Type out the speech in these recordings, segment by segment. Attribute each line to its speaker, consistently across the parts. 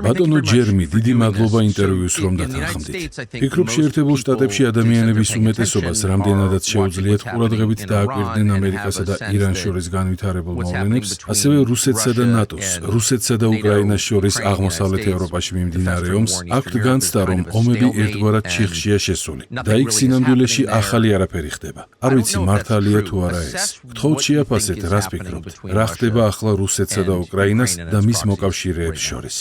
Speaker 1: ბატონო ჯერმი, დიდი მადლობა ინტერვიუს რომ დათანხმდით. ფიქრობ, შეერთებულ შტატებში ადამიანების უმეტესობას რამდენადაც შეუძლიათ ყურადღებით დააკვირდნენ ამერიკასა და ირანს შორის განვითარებულ მოვლენებს, ასევე რუსეთსა და ნატოს, რუსეთსა და უკრაინას შორის აღმოსავლეთ ევროპაში მიმდინარე ომს, აქვთ განცდა, რომ ომები ერთგვარად ჩიხშია შესული და იქ სინამდვილეში ახალი არაფერი ხდება. არ ვიცი, მართალია თუ არა ეს. გთხოვთ შეაფასეთ, რას ფიქრობთ, რა ხდება ახლა რუსეთსა და უკრაინას და მის მოკავშირეებს შორის.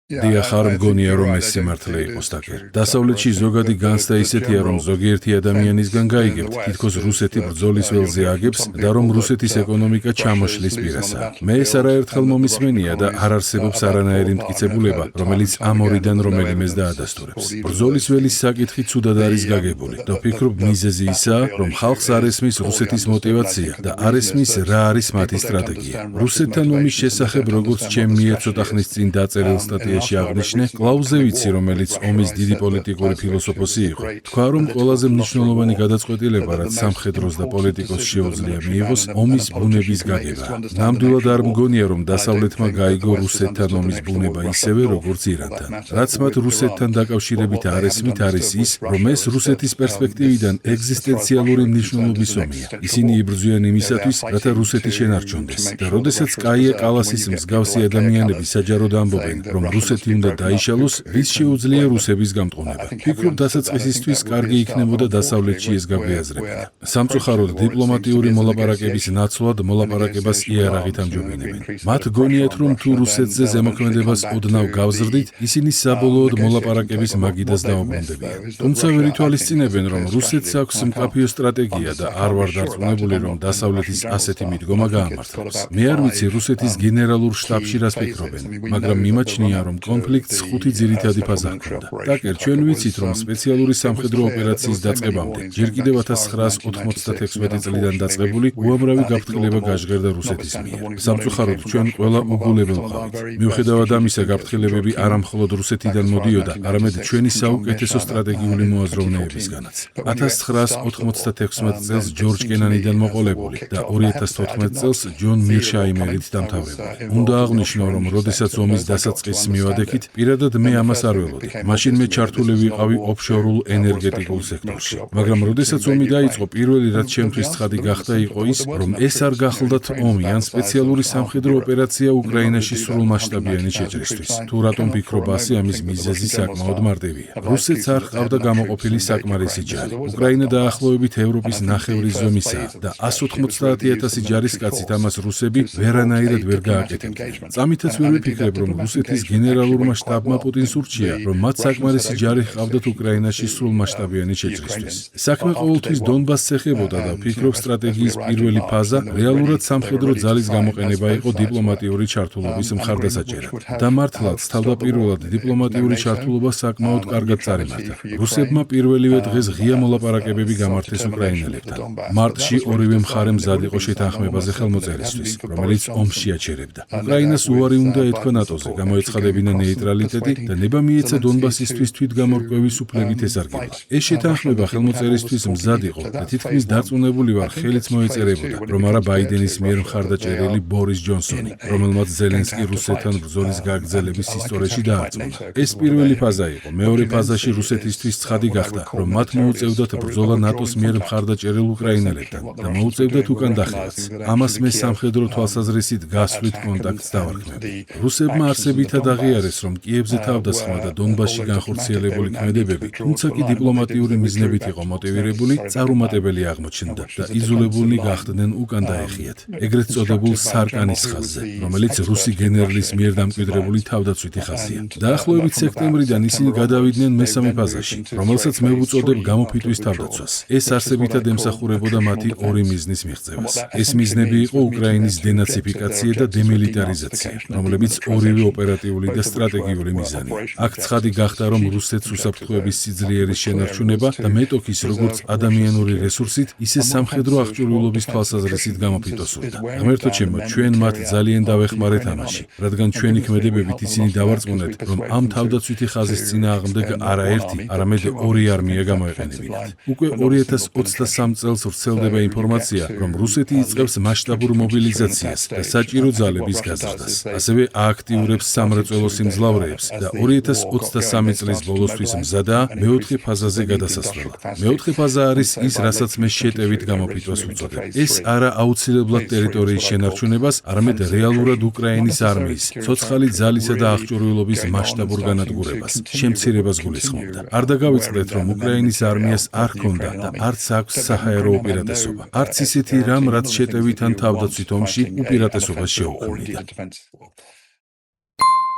Speaker 1: დიახ, არ მგონია, რომ ეს სიმართლე იყოს ტაკერ. დასავლეთში ზოგადი განცდა ისეთია, რომ ზოგიერთი ადამიანისგან გაიგებთ, თითქოს რუსეთი ბრძოლის ველზე აგებს და რომ რუსეთის ეკონომიკა ჩამოშლის პირასაა. მე ეს არაერთხელ მომისმენია და არ არსებობს არანაირი მტკიცებულება, რომელიც ამ ორიდან რომელიმეს დაადასტურებს. ბრძოლის ველის საკითხი ცუდად არის გაგებული და ვფიქრობ, მიზეზი ისაა, რომ ხალხს არ ესმის რუსეთის мотиваცია და არ ესმის რა არის მათი სტრატეგია. რუსეთთან ომის შესახებ, როგორც ჩემ მიერ ცოტა ხნის წინ დაწერილ სტატიაში აღნიშნე, კლაუზევიცი, რომელიც ომის დიდი პოლიტიკური ფილოსოფოსი იყო, თქვა, რომ ყველაზე მნიშვნელოვანი გადაწყვეტილება, რაც სამხედროს და პოლიტიკოს შეუძლია მიიღოს, ომის ბუნების გაგება. ნამდვილად არ მგონია, რომ დასავლეთმა გაიგო რუსეთთან ომის ბუნება ისევე, როგორც ირანთან. რაც მათ რუსეთთან დაკავშირებით არ ესმით, არის ის, რომ ეს რუსეთის პერსპექტივიდან ეგზისტენციალური მნიშვნელობის ომია. ისინი იბრძვიან იმისათვის, რათა რუსეთი შენარჩუნდეს. და როდესაც კაია კალასის მსგავსი ადამიანები საჯაროდ ამბობენ, რომ რუსეთი უნდა დაიშალოს, ვის შეუძლია რუსების გამტყუნება. ფიქრობ, დასაწყისისთვის კარგი იქნებოდა დასავლეთში ეს გაგვიაზრებინა. სამწუხაროდ, დიპლომატიური მოლაპარაკების ნაცვლად მოლაპარაკებას იარაღით ამჯობინებენ. მათ გონიათ, რომ თუ რუსეთზე ზემოქმედებას ოდნავ გავზრდით, ისინი საბოლოოდ მოლაპარაკების მაგიდას დაუბრუნდებიან. თუმცა ვერ ითვალისწინებენ, რომ რუსეთს აქვს მკაფიო სტრატეგია და არ ვარ დარწმუნებული, რომ დასავლეთის ასეთი მიდგომა გაამართლებს. მე არ ვიცი რუსეთის გენერალურ შტაბში რას ფიქრობენ, მაგრამ მიმაჩნია, რომ კონფლიქტს 5 ძირითადი ფაზა ჰქონდა. ტაკერ, ჩვენ ვიცით, რომ სპეციალური სამხედრო ოპერაციის დაწყებამდე, ჯერ კიდევ 1996 წლიდან დაწყებული, უამრავი გაფრთხილება გაჟღერდა რუსეთის მიერ. სამწუხაროდ, ჩვენ ყველა უგულებელ ვყავით. მიუხედავად ამისა, გაფრთხილებები არა მხოლოდ რუსეთიდან მოდიოდა, არამედ ჩვენი საუკეთესო სტრატეგიული მოაზროვნეებისგანაც. 1996 წელს ჯორჯ კენანიდან მოყოლებული და 2014 წელს ჯონ მირშაიმერით დამთავრებული. უნდა აღვნიშნო, რომ როდესაც ომის დასაწყისს მივადექით, პირადად მე ამას არ ველოდი. მაშინ მე ჩართული ვიყავი ოფშორულ ენერგეტიკულ სექტორში. მაგრამ როდესაც ომი დაიწყო, პირველი რაც ჩემთვის ცხადი გახდა იყო ის, რომ ეს არ გახლდათ ომი ან სპეციალური სამხედრო ოპერაცია უკრაინაში სრულმასშტაბიანი შეჭრისთვის. თუ რატომ ფიქრობ ასე, ამის მიზეზი საკმაოდ მარტივია. რუსეთს არ ჰყავდა გამოყოფილი საკმარისი ჯარი. უკრაინა დაახლოებით ევროპის ნახევრის ზომისაა და 190,000 ჯარისკაცით ამას რუსები ვერანაირად ვერ გააკეთებდნენ. წამითაც ვერ ვიფიქრებ, რომ რუსეთის გენერალურმა შტაბმა პუტინს ურჩია, რომ მათ საკმარისი ჯარი ჰყავდათ უკრაინაში სრულმასშტაბიანი შეჭრისთვის. საქმე ყოველთვის დონბასს ეხებოდა და ვფიქრობ, სტრატეგიის პირველი ფაზა რეალურად სამხედრო ძალის გამოყენება იყო დიპლომატიური ჩართულობის მხარდასაჭერად. და მართლაც, თავდაპირველად დიპლომატიური ჩართულობა საკმაოდ კარგად წარიმართა. რუსებმა პირველივე დღეს ღია მოლაპარაკებები გამართეს უკრაინელებთან. მარტში ორივე მხარე მზად იყო შეთანხმებაზე ხელმოწერისთვის, რომელიც ომს შეაჩერებდა. უკრაინას უარი უნდა ეთქვა ნატოზე, გამოეცხადებინა ნეიტრალიტეტი და ნება მიეცა დონბასისთვის თვითგამორკვევის უფლებით ესარგებლა. ეს შეთანხმება ხელმოწერისთვის მზად იყო და თითქმის დარწმუნებული ვარ, ხელიც მოეწერებოდა, რომ არა ბაიდენის მიერ მხარდაჭერილი ბორის ჯონსონი, რომელმაც ზელენსკი რუსეთთან ბრძოლის გაგრძელების ისტორიაში დაარწმუნა. ეს პირველი ფაზა იყო. მეორე ფაზაში რუსეთისთვის ცხადი გახდა, რომ მათ მოუწევდათ ბრძოლა ნატოს მიერ მხარდაჭერილ უკრაინელებთან და მოუწევდათ უკან დახევაც. ამას მე სამხედრო თვალსაზრისით გასვლით კონტაქტს დავარქმევ. რუსებმა არსებითად აღიარეს, რომ კიევზე თავდასხმა და დონბასში განხორციელებული ქმედებები, თუმცა კი დიპლომატიური მიზნებით იყო მოტივირებული, წარუმატებელი აღმოჩნდა და იზოლებულნი გახდნენ უკან დაეხიათ. ეგრეთ წოდებულ სარკანის ხაზზე, რომელიც რუსი გენერლის მიერ დამკვიდრებული თავდაცვითი ხაზია. დაახლოებით სექტემბრიდან ისინი გადავიდნენ მესამე ფაზაში, რომელსაც მე ვუწოდებ გამოფიტვის თავდაცვას. ეს არსებითად ემსახურებოდა მათი ორი მიზნის მიღწევას. ეს მიზნები იყო უკრაინის დენაციფიკაცია და დემილიტარიზაცია, რომლებიც ორივე ოპერატიული და სტრატეგიული მიზანია. აქ ცხადი გახდა, რომ რუსეთს უსაფრთხოების სიძლიერის შენარჩუნება და მეტოქის როგორც ადამიანური რესურსით, ისე სამხედრო აღჭურვილობის თვალსაზრისით გამოფიტვა სურდა. ღმერთო ჩემო, ჩვენ მათ ძალიან დავეხმარეთ ამაში, რადგან ჩვენი ქმედებებით ისინი დავარწმუნეთ, რომ ამ თავდაცვითი ხაზის წინააღმდეგ არაერთი, არამედ ორი არმია გამოეყენებინათ. უკვე 2023 წელს ვრცელდება ინფორმაცია, რომ რუსეთი იწყებს მასშტაბურ მობილიზაციას და საჭირო ძალების გაზრდას. ასევე ააქტიურებს სამრეწველო საქართველოს სიმძლავრეებს და 2023 წლის ბოლოსთვის მზადაა მეოთხე ფაზაზე გადასასვლელად. მეოთხე ფაზა არის ის, რასაც მე შეტევით გამოფიტვას ვუწოდებ. ეს არა აუცილებლად ტერიტორიის შენარჩუნებას, არამედ რეალურად უკრაინის არმიის, ცოცხალი ძალისა და აღჭურვილობის მასშტაბურ განადგურებას, შემცირებას გულისხმობდა. არ დაგავიწყდეთ, რომ უკრაინის არმიას არ ჰქონდა და არც აქვს საჰაერო უპირატესობა. არც ისეთი რამ, რაც შეტევით ან თავდაცვით ომში უპირატესობას შეუქმნიდა.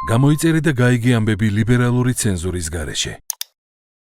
Speaker 1: გამოიწერე და გაიგე ამბები ლიბერალური ცენზურის გარეშე.